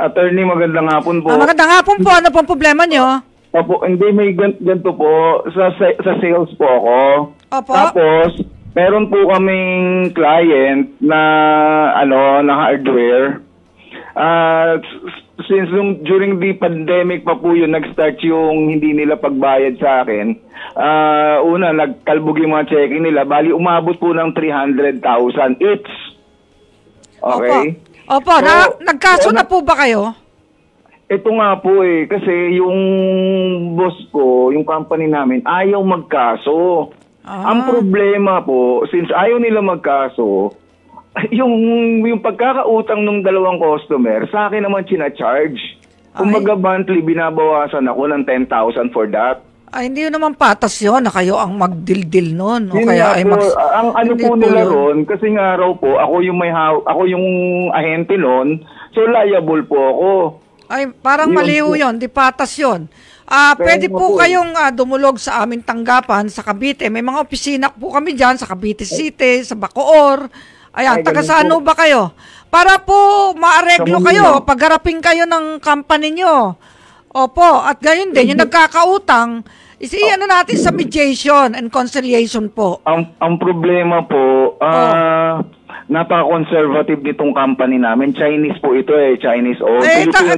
Attorney, magandang hapon po. Magandang hapon po. Ano pong problema nyo? Opo, hindi, may ganito po. Sa sales po ako. Opo. Tapos, meron po kaming client na, na hardware. Since during the pandemic pa po yun, nag-start yung hindi nila pagbayad sa akin. Una, nagkalbog yung mga checking nila. Bali, umabot po ng 300,000 each. Okay? Opo. Nagkaso na po ba kayo? Ito nga po kasi yung boss ko, yung company namin, ayaw magkaso. Ang problema po, since ayaw nila magkaso, yung pagkakautang ng dalawang customer, sa akin naman charge. Kumbaga monthly, binabawasan ako ng 10,000 for that. Ay, hindi yun naman patas yun na kayo ang magdildil nun. O Yun kaya po, ang po nila ron, kasi nga raw po, ako yung ahente nun, so liable po ako. Ay, parang maliw yun, di patas yun. Pwede po kayong dumulog sa aming tanggapan sa Cavite. May mga opisina po kami dyan sa Cavite City, sa Bacoor. Ayan, taga-saan ba kayo? Para po maareglo kayo, pagharapin kayo ng company nyo. Opo, at gayon din, yung nagkakautang, natin sa mediation and conciliation po. Ang problema po, napaka-conservative nitong company namin. Chinese po ito Chinese owned.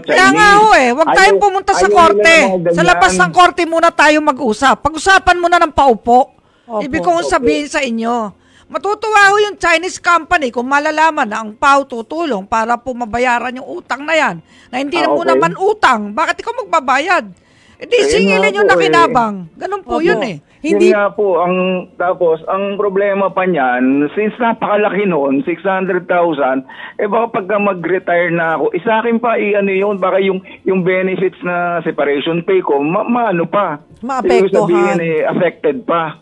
Kaya nga huwag tayong pumunta sa korte. Sa labas ng korte muna tayo mag-usap. Pag-usapan muna ng paupo. Ibig kong sabihin sa inyo. Matutuwa yung Chinese company kung malalaman na ang PAO tutulong para po mabayaran yung utang na yan. Na hindi na mo naman utang. Bakit ikaw magbabayad? Di singilin yung nakinabang. Ganun po yun Hindi nga po, ang problema pa niyan, since napakalaki noon, 600,000, baka pagka mag-retire na ako, sa akin pa, yun, baka yung benefits na separation pay ko, maano pa. Maapektuhan. Affected pa.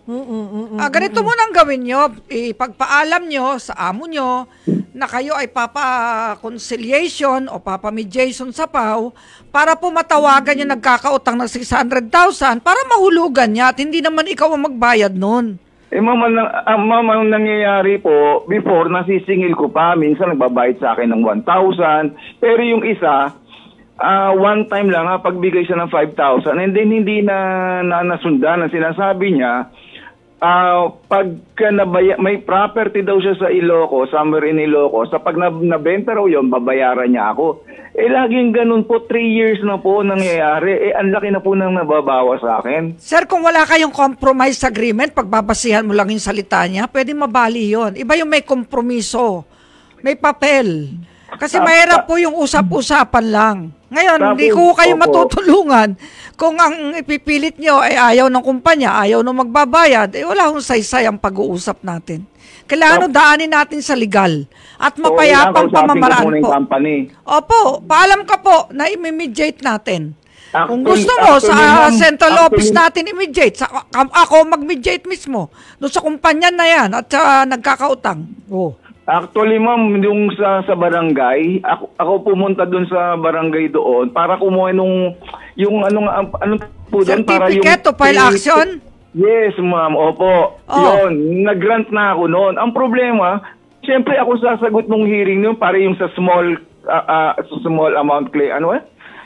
Ganito mo nang gawin nyo, ipagpaalam nyo sa amo nyo na kayo ay papa-conciliation o papa-mediation sa PAO para po matawagan yung nagkakautang ng 600,000 para mahulugan niya at hindi naman ikaw ang magbayad nun. Mama, ang nangyayari po, before nasisingil ko pa, minsan nagbabayad sa akin ng 1,000, pero yung isa, one time lang pagbigay siya ng 5,000 and then hindi na nasundan ang sinasabi niya. Pagka may property daw siya sa Ilocos, somewhere in Ilocos, pag nabenta raw yun, babayaran niya ako. Laging ganun po, 3 years na po nangyayari. Ang laki na po nang nababawa sa akin. Sir, kung wala kayong compromise agreement, pagbabasihan mo lang yung salita niya, pwede mabali yun. Iba yung may kompromiso, may papel. Kasi mahirap po yung usap-usapan lang. Ngayon, hindi ko kayo matutulungan kung ang ipipilit nyo ay ayaw ng kumpanya, ayaw ng magbabayad, wala akong saysay ang pag-uusap natin. Kailangan daanin natin sa legal at mapayapang pamamaraan po. Opo, paalam ka po na i-mediate natin. Kung gusto mo, sa central office natin i-mediate. Ako mag-mediate mismo. Doon sa kumpanya na yan at nagkakautang. Actually, ma'am, yung sa barangay, ako pumunta doon sa barangay doon para kumuha yung ano po doon para yung certificate to file action? Yes, ma'am. Opo. Yun, nag-grant na ako noon. Ang problema, siyempre ako sasagot nung hearing noon para yung sa small amount claim,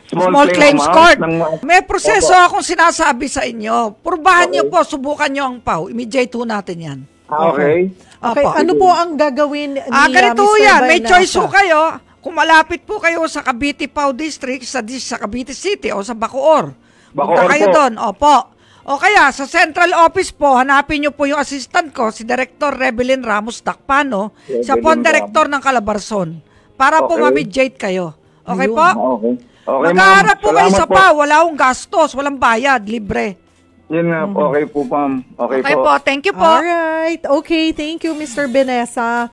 Small claims court. May proseso akong sinasabi sa inyo. Purbahan nyo po, subukan nyo ang PAO. Immediate ho natin yan. Okay. Okay, ano po ang gagawin ni ganito Mr. yan, Baynasa? may choice ho kayo. Kung malapit po kayo sa Cavite PAO District, sa Cavite City o sa Bacoor. Punta kayo doon, opo. O kaya, sa central office po, hanapin nyo po yung assistant ko, si Director Rebelin Ramos Dakpano, siya po ang director ng Calabarzon, para po ma-mediate kayo. Okay po? Okay, maghaharap po kayo sa PAO, wala akong gastos, walang bayad, libre. Yun nga, okay po, ma'am. Okay po. Thank you po. Alright, okay, thank you, Mr. Baynasa.